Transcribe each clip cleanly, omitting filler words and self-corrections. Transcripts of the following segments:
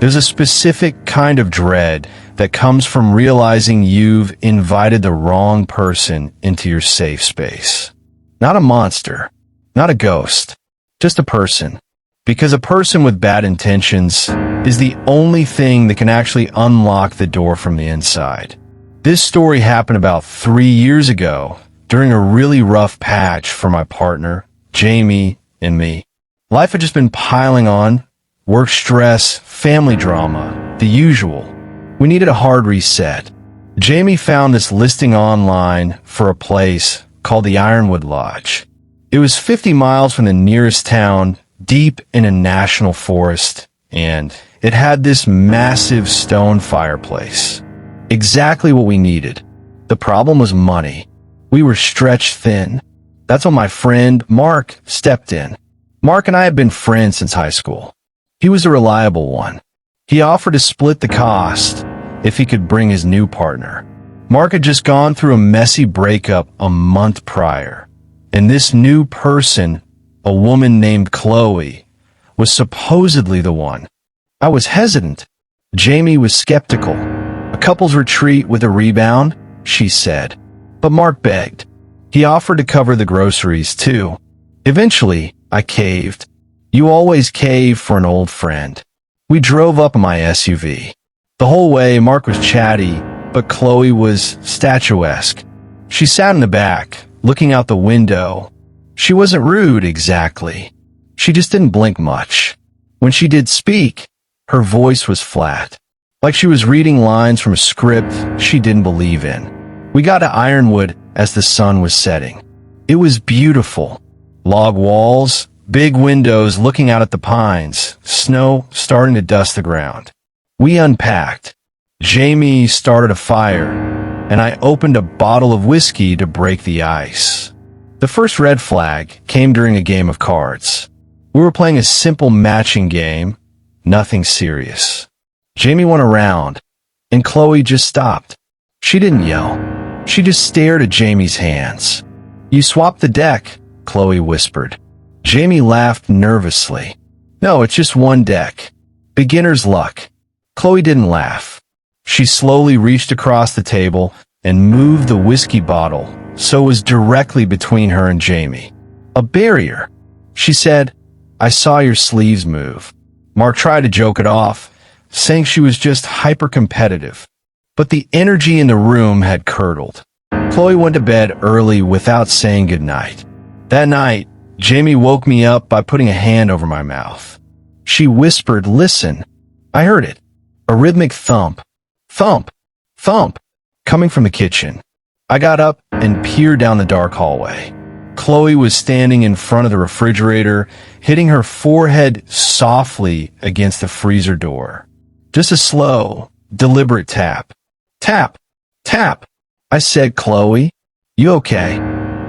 There's a specific kind of dread that comes from realizing you've invited the wrong person into your safe space. Not a monster, not a ghost, just a person. Because a person with bad intentions is the only thing that can actually unlock the door from the inside. This story happened about 3 years ago during a really rough patch for my partner, Jamie, and me. Life had just been piling on. Work stress, family drama, the usual. We needed a hard reset. Jamie found this listing online for a place called the Ironwood Lodge. It was 50 miles from the nearest town, deep in a national forest, and it had this massive stone fireplace. Exactly what we needed. The problem was money. We were stretched thin. That's when my friend Mark stepped in. Mark and I had been friends since high school. He was a reliable one. He offered to split the cost if he could bring his new partner. Mark had just gone through a messy breakup a month prior, and this new person, a woman named Chloe, was supposedly the one. I was hesitant. Jamie was skeptical. A couple's retreat with a rebound, she said. But Mark begged. He offered to cover the groceries too. Eventually, I caved. You always cave for an old friend. We drove up in my SUV. The whole way, Mark was chatty, but Chloe was statuesque. She sat in the back, looking out the window. She wasn't rude exactly. She just didn't blink much. When she did speak, her voice was flat, like she was reading lines from a script she didn't believe in. We got to Ironwood as the sun was setting. It was beautiful. Log walls, big windows looking out at the pines, snow starting to dust the ground. We unpacked. Jamie started a fire, and I opened a bottle of whiskey to break the ice. The first red flag came during a game of cards. We were playing a simple matching game, nothing serious. Jamie went around, and Chloe just stopped. She didn't yell. She just stared at Jamie's hands. "You swapped the deck," Chloe whispered. Jamie laughed nervously. "No, it's just one deck. Beginner's luck." Chloe didn't laugh. She slowly reached across the table and moved the whiskey bottle so it was directly between her and Jamie. A barrier. She said, "I saw your sleeves move." Mark tried to joke it off, saying she was just hyper-competitive. But the energy in the room had curdled. Chloe went to bed early without saying goodnight. That night, Jamie woke me up by putting a hand over my mouth. She whispered, "Listen." I heard it. A rhythmic thump. Thump. Thump. Coming from the kitchen. I got up and peered down the dark hallway. Chloe was standing in front of the refrigerator, hitting her forehead softly against the freezer door. Just a slow, deliberate tap. Tap. Tap. I said, "Chloe, you okay?"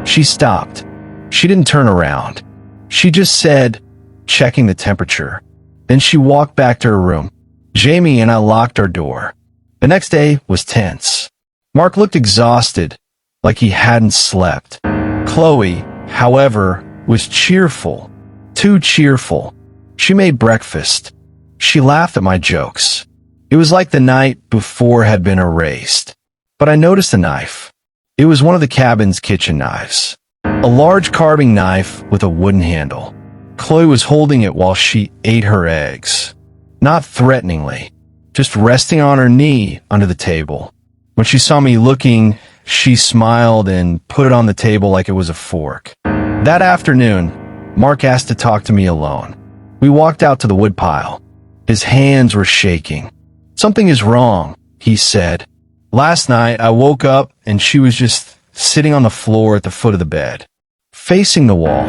She stopped. She didn't turn around. She just said, checking the temperature. Then she walked back to her room. Jamie and I locked our door. The next day was tense. Mark looked exhausted, like he hadn't slept. Chloe, however, was cheerful. Too cheerful. She made breakfast. She laughed at my jokes. It was like the night before had been erased. But I noticed a knife. It was one of the cabin's kitchen knives. A large carving knife with a wooden handle. Chloe was holding it while she ate her eggs. Not threateningly, just resting on her knee under the table. When she saw me looking, she smiled and put it on the table like it was a fork. That afternoon, Mark asked to talk to me alone. We walked out to the woodpile. His hands were shaking. "Something is wrong," he said. "Last night, I woke up and she was just sitting on the floor at the foot of the bed, facing the wall.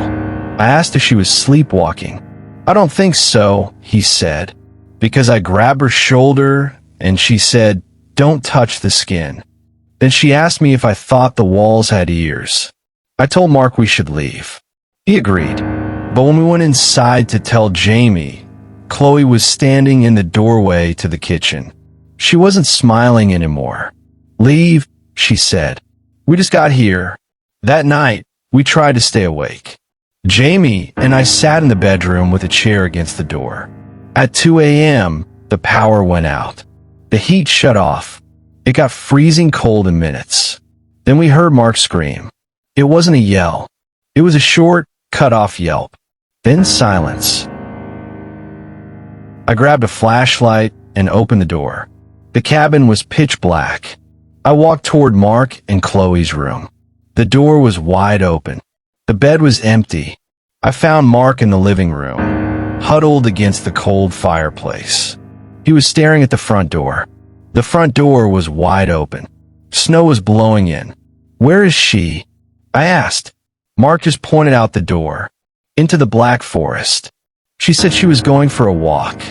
I asked if she was sleepwalking. "I don't think so," he said, because I grabbed her shoulder and she said, "Don't touch the skin." Then she asked me if I thought the walls had ears. I told Mark we should leave. He agreed. But when we went inside to tell Jamie, Chloe was standing in the doorway to the kitchen. She wasn't smiling anymore. "Leave," she said. "We just got here." That night, we tried to stay awake. Jamie and I sat in the bedroom with a chair against the door. At 2 a.m., The power went out. The heat shut off. It got freezing cold in minutes. Then we heard Mark scream. It wasn't a yell. It was a short, cut-off yelp. Then silence. I grabbed a flashlight and opened the door. The cabin was pitch black. I walked toward Mark and Chloe's room. The door was wide open. The bed was empty. I found Mark in the living room, huddled against the cold fireplace. He was staring at the front door. The front door was wide open. Snow was blowing in. Where is she? I asked. Mark just pointed out the door, into the black forest. She said she was going for a walk.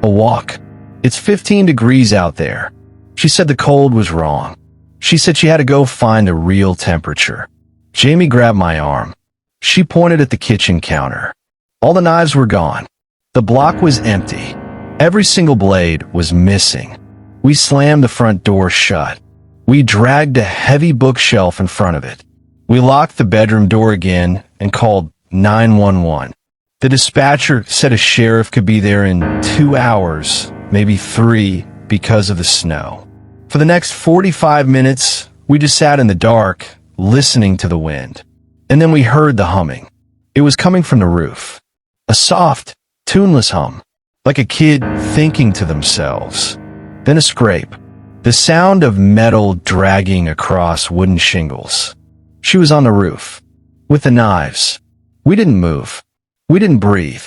A walk. It's 15 degrees out there. She said the cold was wrong. She said she had to go find a real temperature. Jamie grabbed my arm. She pointed at the kitchen counter. All the knives were gone. The block was empty. Every single blade was missing. We slammed the front door shut. We dragged a heavy bookshelf in front of it. We locked the bedroom door again and called 911. The dispatcher said a sheriff could be there in 2 hours, maybe 3, because of the snow. For the next 45 minutes, we just sat in the dark, listening to the wind. And then we heard the humming. It was coming from the roof. A soft, tuneless hum, like a kid thinking to themselves. Then a scrape. The sound of metal dragging across wooden shingles. She was on the roof, with the knives. We didn't move. We didn't breathe.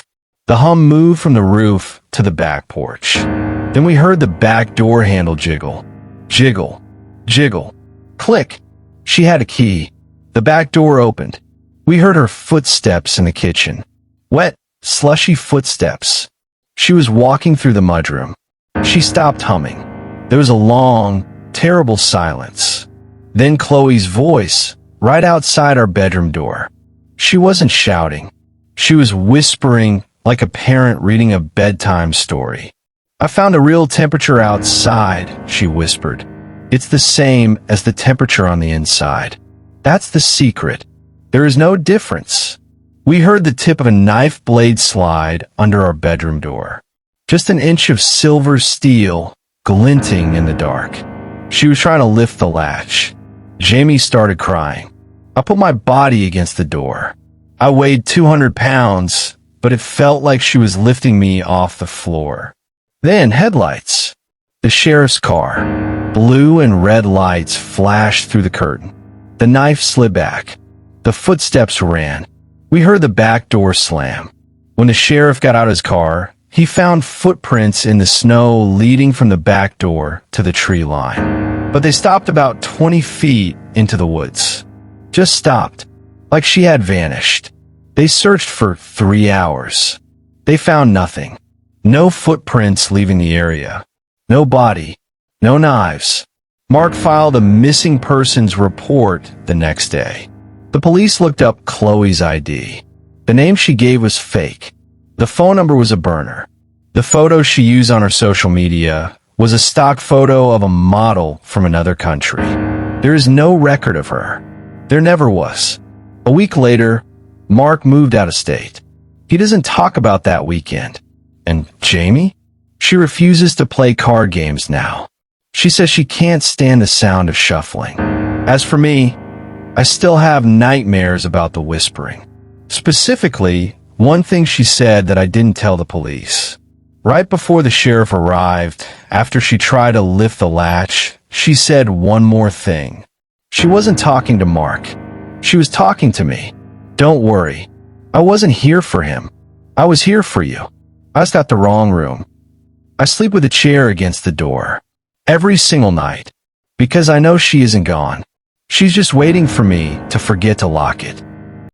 The hum moved from the roof to the back porch. Then we heard the back door handle jiggle. Jiggle. Jiggle. Click. She had a key. The back door opened. We heard her footsteps in the kitchen. Wet, slushy footsteps. She was walking through the mudroom. She stopped humming. There was a long, terrible silence. Then Chloe's voice, right outside our bedroom door. She wasn't shouting. She was whispering like a parent reading a bedtime story. I found a real temperature outside, she whispered. It's the same as the temperature on the inside. That's the secret. There is no difference. We heard the tip of a knife blade slide under our bedroom door. Just an inch of silver steel glinting in the dark. She was trying to lift the latch. Jamie started crying. I put my body against the door. I weighed 200 pounds, but it felt like she was lifting me off the floor. Then headlights. The sheriff's car. Blue and red lights flashed through the curtain. The knife slid back. The footsteps ran. We heard the back door slam. When the sheriff got out of his car, he found footprints in the snow leading from the back door to the tree line. But they stopped about 20 feet into the woods. Just stopped, like she had vanished. They searched for 3 hours. They found nothing. No footprints leaving the area. No body. No knives. Mark filed a missing persons report the next day. The police looked up Chloe's ID. The name she gave was fake. The phone number was a burner. The photo she used on her social media was a stock photo of a model from another country. There is no record of her. There never was. A week later, Mark moved out of state. He doesn't talk about that weekend. And Jamie? She refuses to play card games now. She says she can't stand the sound of shuffling. As for me, I still have nightmares about the whispering. Specifically, one thing she said that I didn't tell the police. Right before the sheriff arrived, after she tried to lift the latch, she said one more thing. She wasn't talking to Mark. She was talking to me. Don't worry. I wasn't here for him. I was here for you. I just got the wrong room. I sleep with a chair against the door. Every single night. Because I know she isn't gone. She's just waiting for me to forget to lock it.